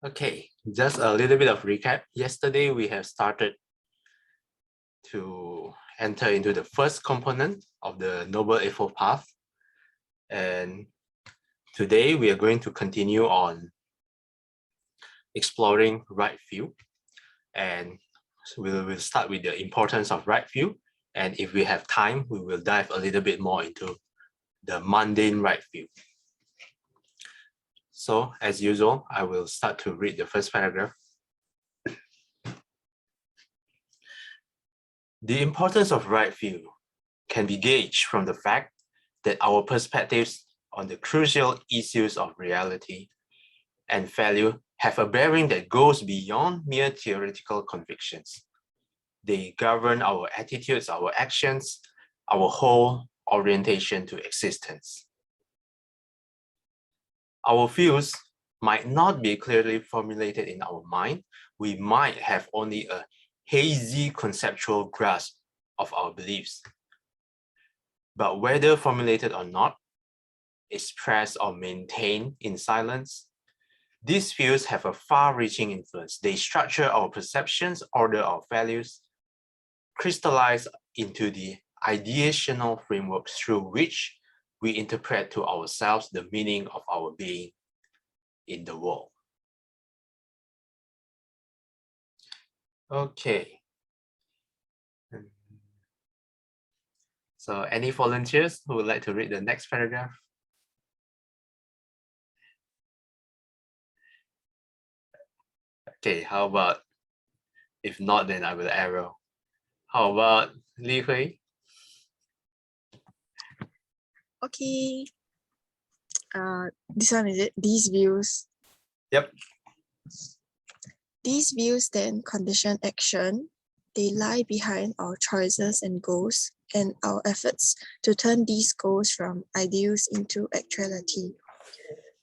Okay, just a little bit of recap. Yesterday, we have started to enter into the first component of the Noble Eightfold Path. And today, we are going to continue on exploring right view. And so we will start with the importance of right view. And if we have time, we will dive a little bit more into the mundane right view. So as usual, I will start to read the first paragraph. The importance of right view can be gauged from the fact that our perspectives on the crucial issues of reality and value have a bearing that goes beyond mere theoretical convictions. They govern our attitudes, our actions, our whole orientation to existence. Our views might not be clearly formulated in our mind. We might have only a hazy conceptual grasp of our beliefs. But whether formulated or not, expressed or maintained in silence, these views have a far-reaching influence. They structure our perceptions, order our values, crystallize into the ideational framework through which we interpret to ourselves the meaning of our being in the world. Okay. So any volunteers who would like to read the next paragraph? Okay, how about, if not, then I will arrow. How about Li Hui? Okay. This one is it? These views. Yep. These views then condition action. They lie behind our choices and goals and our efforts to turn these goals from ideals into actuality.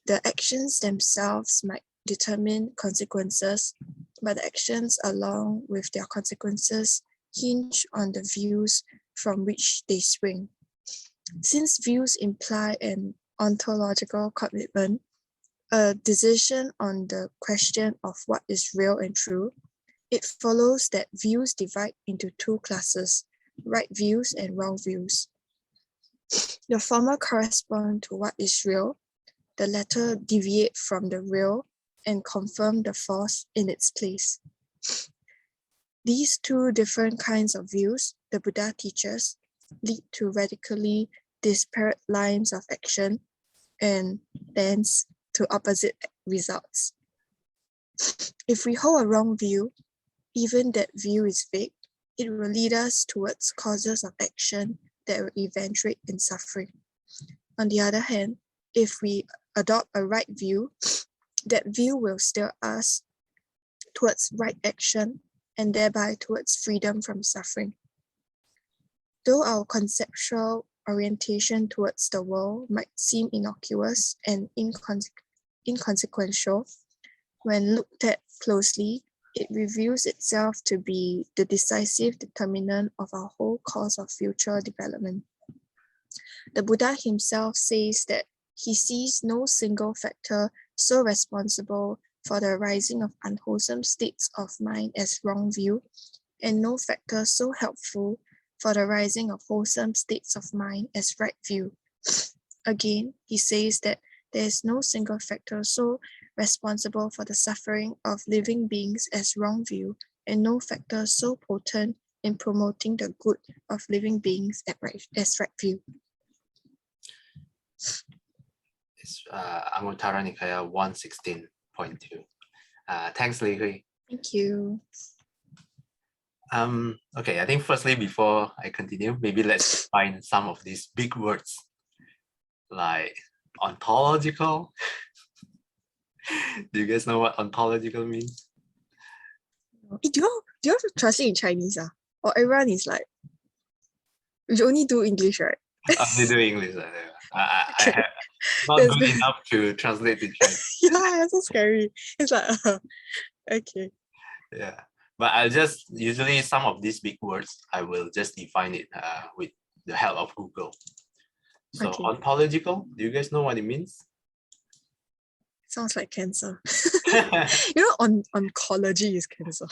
The actions themselves might determine consequences, but the actions along with their consequences hinge on the views from which they spring. Since views imply an ontological commitment, a decision on the question of what is real and true, it follows that views divide into two classes, right views and wrong views. The former correspond to what is real, the latter deviate from the real and confirm the false in its place. These two different kinds of views, the Buddha teaches, lead to radically disparate lines of action and thence to opposite results. If we hold a wrong view, even that view is vague, it will lead us towards causes of action that will eventuate in suffering. On the other hand, if we adopt a right view, that view will steer us towards right action and thereby towards freedom from suffering. Though our conceptual orientation towards the world might seem innocuous and inconsequential, when looked at closely, it reveals itself to be the decisive determinant of our whole course of future development. The Buddha himself says that he sees no single factor so responsible for the arising of unwholesome states of mind as wrong view, and no factor so helpful for the rising of wholesome states of mind as right view. Again, he says that there is no single factor so responsible for the suffering of living beings as wrong view, and no factor so potent in promoting the good of living beings as right view. It's Anguttara Nikaya 116.2. Thanks, Li Hui. Thank you. Okay, I think firstly, before I continue, maybe let's define some of these big words like ontological. Do you guys know what ontological means? Do you have to translate in Chinese? Or everyone is like, you only do English, right? They do English. I Okay. have not That's good good. enough to translate to Chinese. Yeah, it's so scary. It's like, okay. Yeah, but I'll just, usually some of these big words, I will just define it with the help of Google. So Okay. ontological, do you guys know what it means? Sounds like cancer. Oh, Oncology is cancer,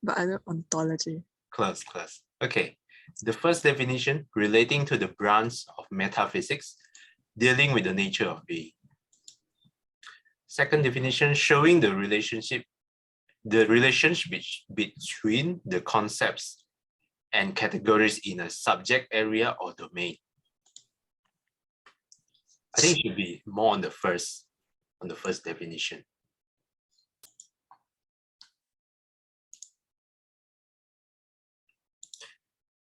but I know ontology. close. Okay. The first definition, relating to the branch of metaphysics, dealing with the nature of being. Second definition, showing the relationship between the concepts and categories in a subject area or domain. I think it should be more on the first definition.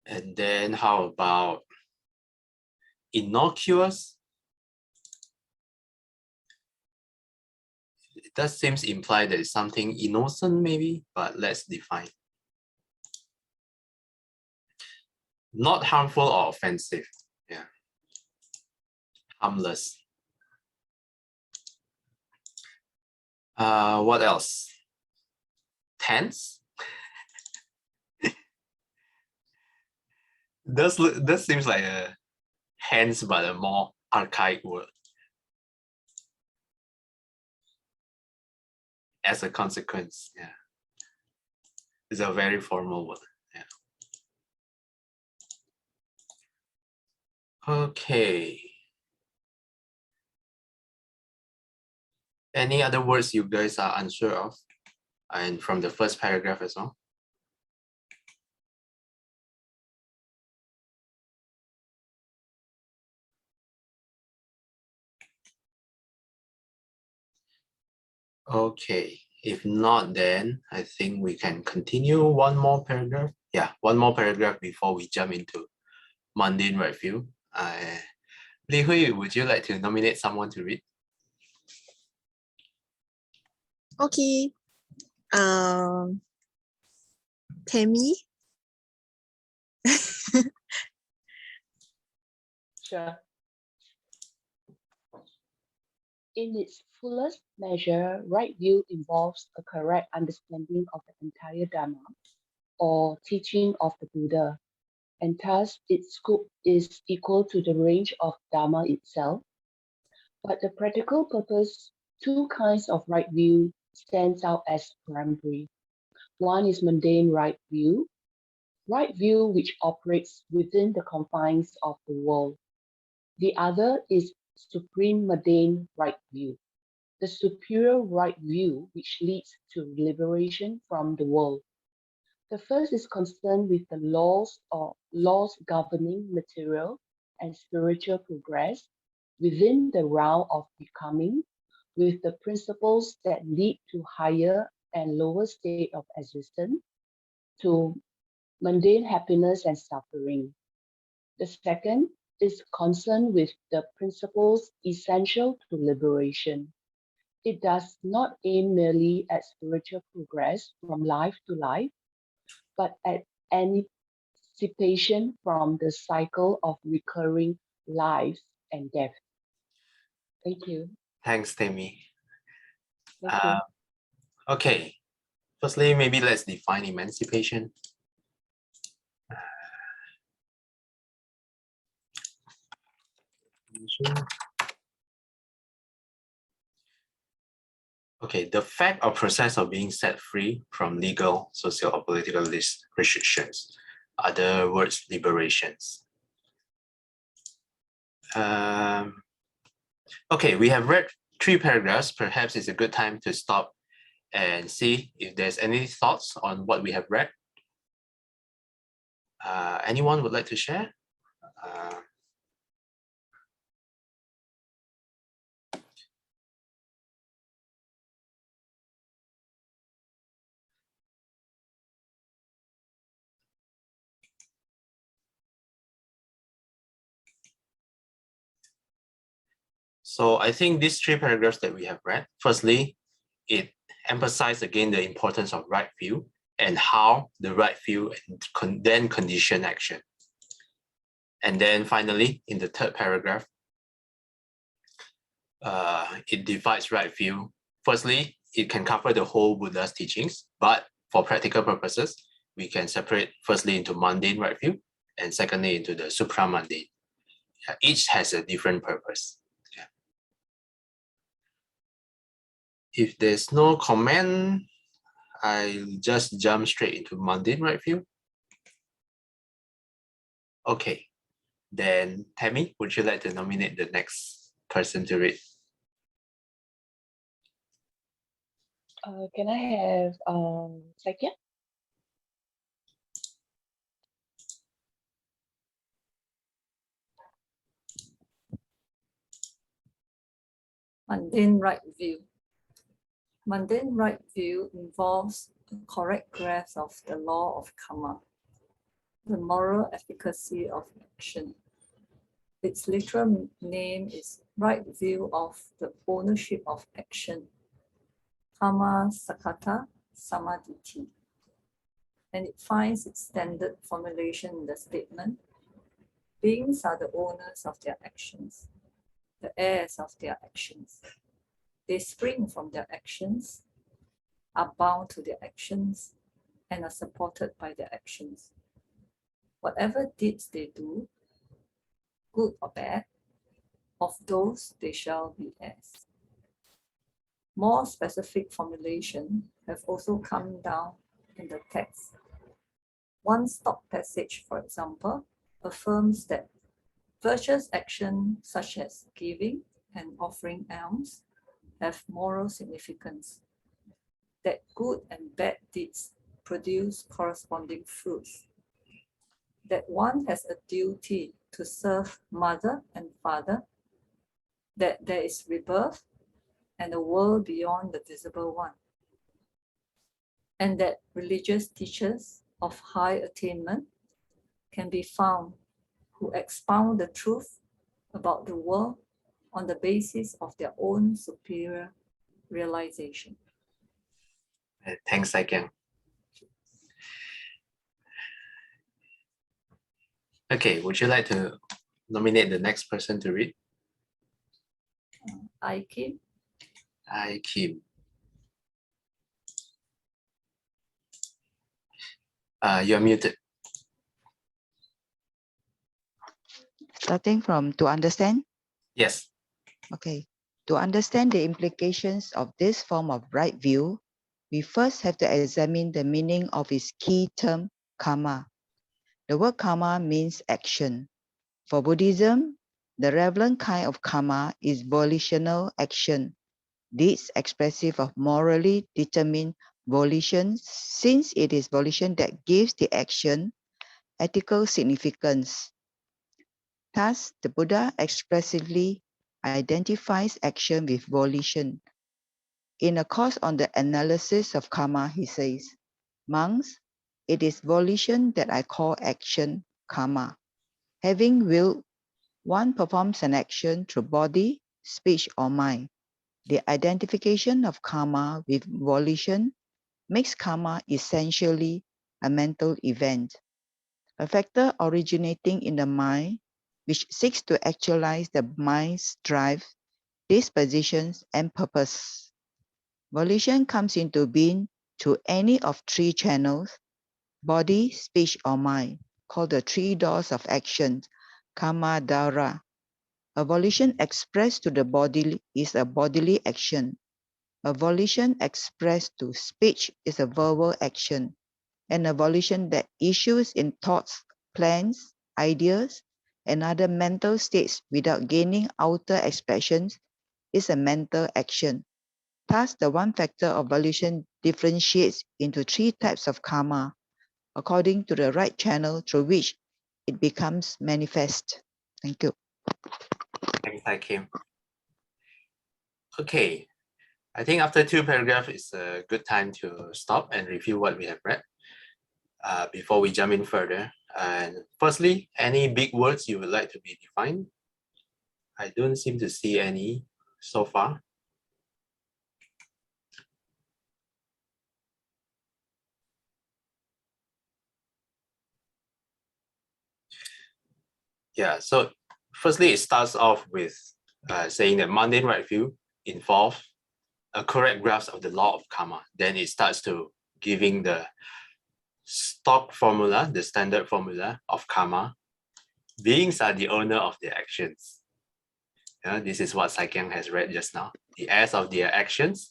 And then how about innocuous? It does seem to imply that it's something innocent maybe, but let's define. Not harmful or offensive. Yeah. Harmless. What else? Tense? This seems like a hence, but a more archaic word. As a consequence, yeah. It's a very formal word. Yeah. Okay. Any other words you guys are unsure of? And from the first paragraph as well? Okay, if not, then I think we can continue one more paragraph. Yeah, one more paragraph before we jump into mundane right view. Li Hui, would you like to nominate someone to read? Okay. Tammy. Sure. In its fullest measure, right view involves a correct understanding of the entire Dharma or teaching of the Buddha, and thus its scope is equal to the range of Dharma itself. But the practical purpose, two kinds of right view stands out as primary. One is mundane right view which operates within the confines of the world. The other is supreme mundane right view, the superior right view which leads to liberation from the world. The first is concerned with the laws governing material and spiritual progress within the realm of becoming, with the principles that lead to higher and lower state of existence, to mundane happiness and suffering. The second is concerned with the principles essential to liberation. It does not aim merely at spiritual progress from life to life, but at emancipation from the cycle of recurring life and death. Thank you. Thanks, Tammy. Thank you. Okay, firstly, maybe let's define emancipation. Okay, the fact or process of being set free from legal, social, or political restrictions. Other words, liberations. Okay, we have read 3 paragraphs. Perhaps it's a good time to stop and see if there's any thoughts on what we have read. Anyone would like to share? So I think these 3 paragraphs that we have read, firstly, it emphasizes again the importance of right view and how the right view then condition action. And then finally, in the 3rd paragraph, it divides right view. Firstly, it can cover the whole Buddha's teachings, but for practical purposes, we can separate firstly into mundane right view and secondly into the supramundane. Each has a different purpose. If there's no comment, I'll just jump straight into mundane right view. Okay, then Tammy, would you like to nominate the next person to read? Can I have second? Mundane right view. Mundane right view involves the correct grasp of the law of karma, the moral efficacy of action. Its literal name is right view of the ownership of action, karma sakata samaditi. And it finds its standard formulation in the statement, beings are the owners of their actions, the heirs of their actions. They spring from their actions, are bound to their actions, and are supported by their actions. Whatever deeds they do, good or bad, of those they shall be heirs. More specific formulation have also come down in the text. One stock passage, for example, affirms that virtuous action such as giving and offering alms have moral significance, that good and bad deeds produce corresponding fruits, that one has a duty to serve mother and father, that there is rebirth and a world beyond the visible one, and that religious teachers of high attainment can be found who expound the truth about the world on the basis of their own superior realization. Thanks again. Okay, would you like to nominate the next person to read? Kim. Kim. You're muted. Starting from to understand? Yes. Okay. To understand the implications of this form of right view, we first have to examine the meaning of its key term, karma. The word karma means action. For Buddhism, the relevant kind of karma is volitional action, deeds expressive of morally determined volition, since it is volition that gives the action ethical significance. Thus, the Buddha expressively identifies action with volition. In a course on the analysis of karma, he says, monks, it is volition that I call action, karma. Having will, one performs an action through body, speech, or mind. The identification of karma with volition makes karma essentially a mental event, a factor originating in the mind, which seeks to actualize the mind's drive, dispositions, and purpose. Volition comes into being through any of three channels, body, speech, or mind, called the three doors of action, karma dara. A volition expressed to the body is a bodily action. A volition expressed to speech is a verbal action. And a volition that issues in thoughts, plans, ideas, and other mental states without gaining outer expressions is a mental action. Thus, the one factor of volition differentiates into three types of karma, according to the right channel through which it becomes manifest. Thank you. Thanks, Kim. Okay, I think after two paragraphs, it's a good time to stop and review what we have read before we jump in further. And firstly, any big words you would like to be defined? I don't seem to see any so far. Yeah, so firstly, it starts off with saying that mundane right view involves a correct grasp of the law of karma. Then it starts to giving the stock formula, the standard formula of karma. Beings are the owner of their actions. This is what Saikyang has read just now. The heirs of their actions,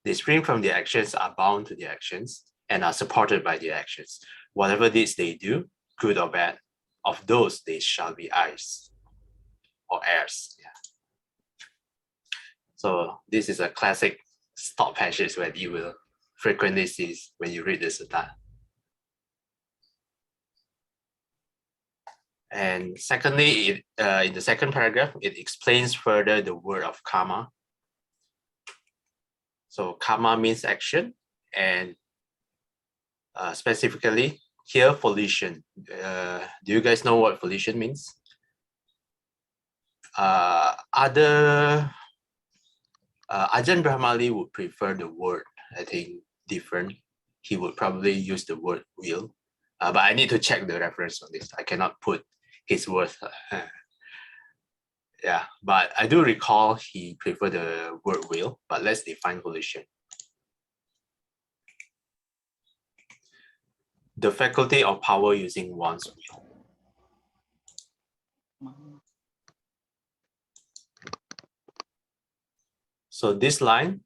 They spring from the actions, are bound to the actions, and are supported by the actions. Whatever deeds they do, good or bad, of those they shall be heirs or heirs. Yeah. So this is a classic stop passage where you will frequently see when you read the sutta. And secondly, in the second paragraph, it explains further the word of karma. So karma means action, and specifically here, volition. Do you guys know what volition means? Ajahn Brahmali would prefer the word, I think, different. He would probably use the word will, but I need to check the reference on this. I cannot put his words. Yeah, but I do recall he preferred the word will, but let's define volition. The faculty of power using one's will. So this line,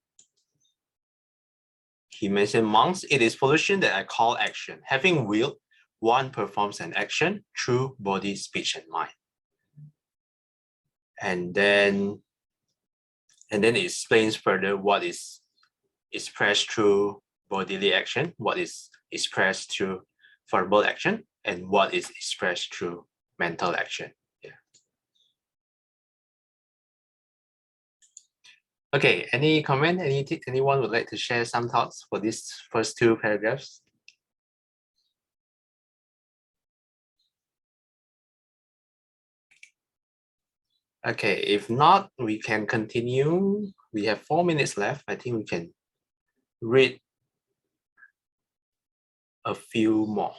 he mentioned monks, it is volition that I call action. Having will, one performs an action through body, speech, and mind. And then it explains further what is expressed through bodily action, what is expressed through verbal action, and what is expressed through mental action. Yeah. Okay, any comment? Anyone would like to share some thoughts for these first two paragraphs? Okay, if not, we can continue. We have 4 minutes left. I think we can read a few more.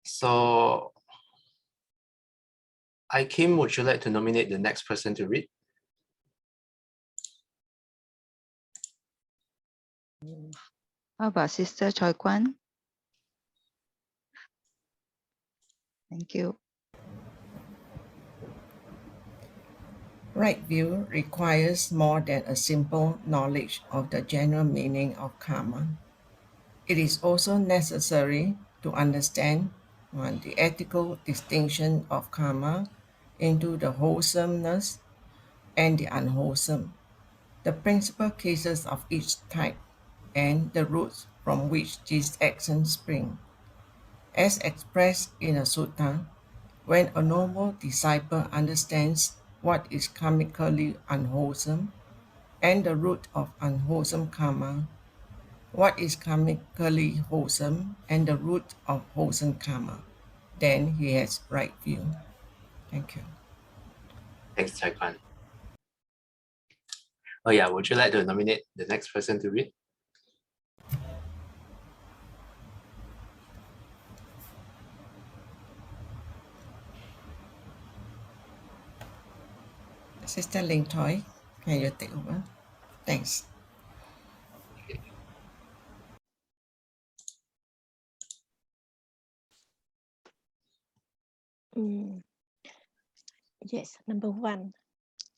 So, Kim, would you like to nominate the next person to read? How about Sister Choi Kwan? Thank you. Right view requires more than a simple knowledge of the general meaning of karma. It is also necessary to understand the ethical distinction of karma into the wholesomeness and the unwholesome, the principal cases of each type, and the roots from which these actions spring. As expressed in a sutta, when a noble disciple understands what is karmically unwholesome and the root of unwholesome karma, what is karmically wholesome and the root of wholesome karma, then he has right view. Thank you. Thanks, Chai Kwan. Oh yeah, would you like to nominate the next person to read? Sister Ling Toy, can you take over? Thanks. Yes, number one.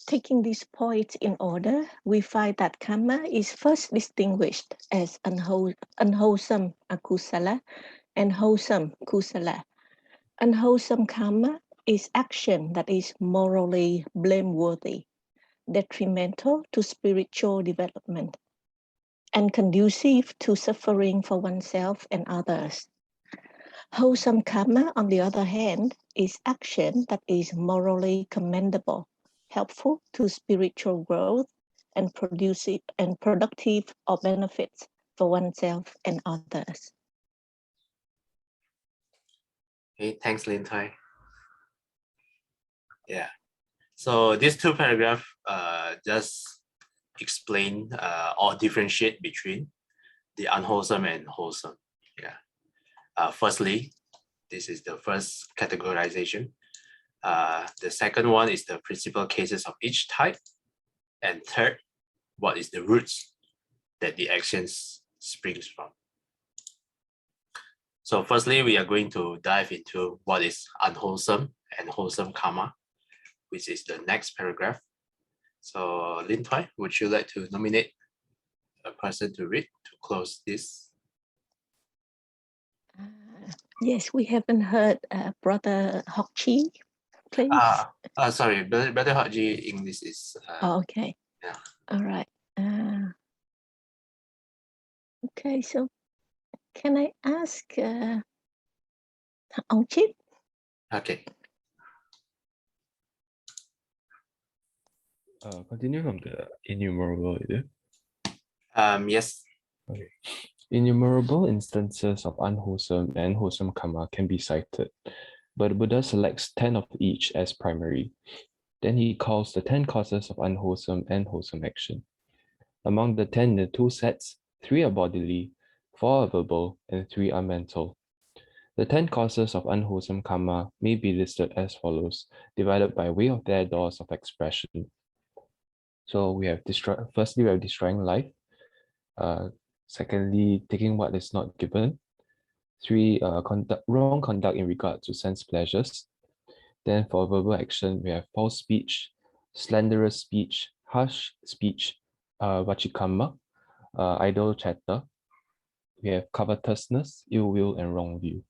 Taking these points in order, we find that karma is first distinguished as unwholesome akusala and wholesome kusala. Unwholesome karma is action that is morally blameworthy, detrimental to spiritual development, and conducive to suffering for oneself and others. Wholesome karma, on the other hand, is action that is morally commendable, helpful to spiritual growth, and productive or benefits for oneself and others. Okay, thanks, Lin Tai. Yeah. So these two paragraphs just explain or differentiate between the unwholesome and wholesome. Yeah. Firstly, this is the first categorization. The second one is the principal cases of each type. And third, what is the roots that the actions springs from. So firstly, we are going to dive into what is unwholesome and wholesome karma, which is the next paragraph. So Lin Toy, would you like to nominate a person to read to close this? Yes, we haven't heard Brother Hock Chi, please. Sorry, Brother Haji English is. Okay. Yeah. All right. Okay, so can I ask ông Chip? Okay. Continue from the innumerable, is it? Yes. Okay. Innumerable instances of unwholesome and wholesome karma can be cited, but Buddha selects 10 of each as primary. Then he calls the 10 causes of unwholesome and wholesome action. Among the 10 in the two sets, 3 are bodily, 4 are verbal, and 3 are mental. The 10 causes of unwholesome karma may be listed as follows, divided by way of their doors of expression. So we have firstly, we have destroying life. Secondly, taking what is not given. 3, wrong conduct in regard to sense pleasures. Then for verbal action, we have false speech, slanderous speech, harsh speech, vachikamma, idle chatter. We have covetousness, ill will, and wrong view.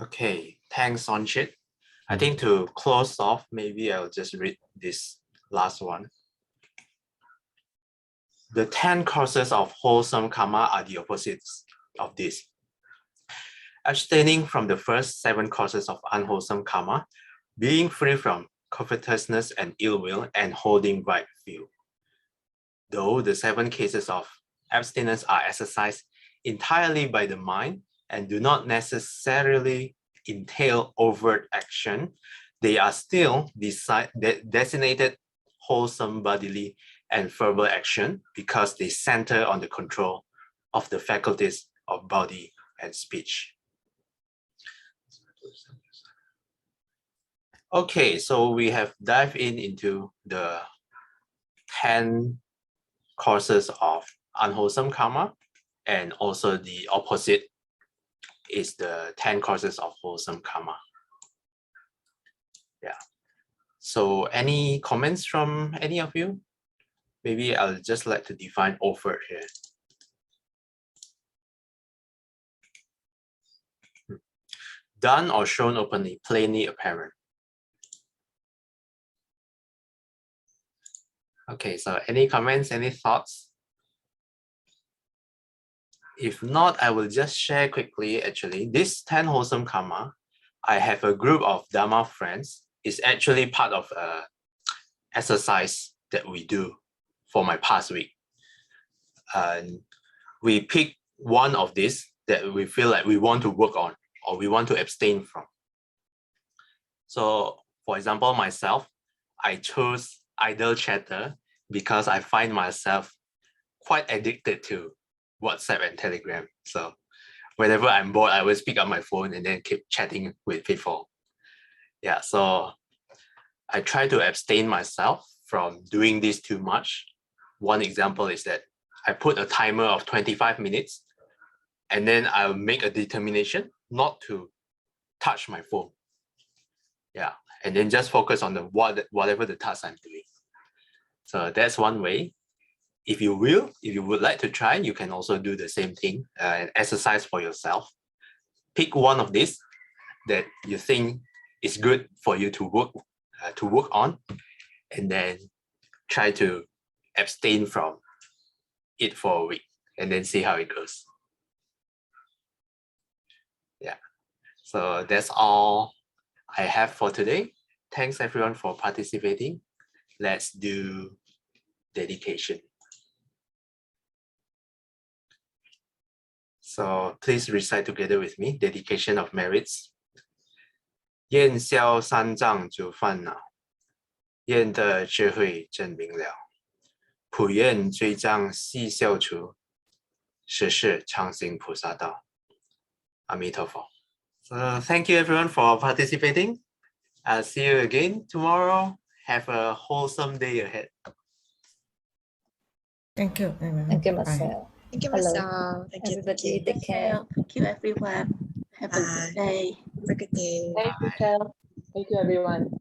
Okay, thanks, Onchit. I think to close off, maybe I'll just read this last one. The 10 causes of wholesome karma are the opposites of this. Abstaining from the first 7 causes of unwholesome karma, being free from covetousness and ill will, and holding right view. Though the 7 cases of abstinence are exercised entirely by the mind and do not necessarily entail overt action, they are still designated wholesome bodily and verbal action because they center on the control of the faculties of body and speech. Okay, so we have dived into the 10 causes of unwholesome karma, and also the opposite is the 10 causes of wholesome karma. Yeah. So any comments from any of you? Maybe I'll just like to define overt here. Done or shown openly, plainly apparent. Okay, so any comments, any thoughts? If not, I will just share quickly, actually. This 10 wholesome karma, I have a group of Dharma friends. It's actually part of an exercise that we do for my past week. And we pick one of these that we feel like we want to work on or we want to abstain from. So, for example, myself, I chose idle chatter because I find myself quite addicted to WhatsApp and Telegram. So whenever I'm bored, I always pick up my phone and then keep chatting with people. Yeah, so I try to abstain myself from doing this too much. One example is that I put a timer of 25 minutes and then I'll make a determination not to touch my phone. Yeah, and then just focus on whatever the task I'm doing. So that's one way. If you would like to try, you can also do the same thing and exercise for yourself. Pick one of these that you think is good for you to work on, and then try to abstain from it for a week, and then see how it goes. Yeah, so that's all I have for today. Thanks everyone for participating. Let's do dedication. So please recite together with me, dedication of merits. 愿消三障诸烦恼，愿得智慧真明了，普愿罪障悉消除，时世常行菩萨道。阿弥陀佛。So thank you everyone for participating. I'll see you again tomorrow. Have a wholesome day ahead. Thank you, everyone. Thank you, Bye. Marcel. Thank you, Hello. Marcel. Thank you. Everybody, take care. Thank you, everyone. Have a good day. Have a good day. Thank you, Tel. Thank you, everyone.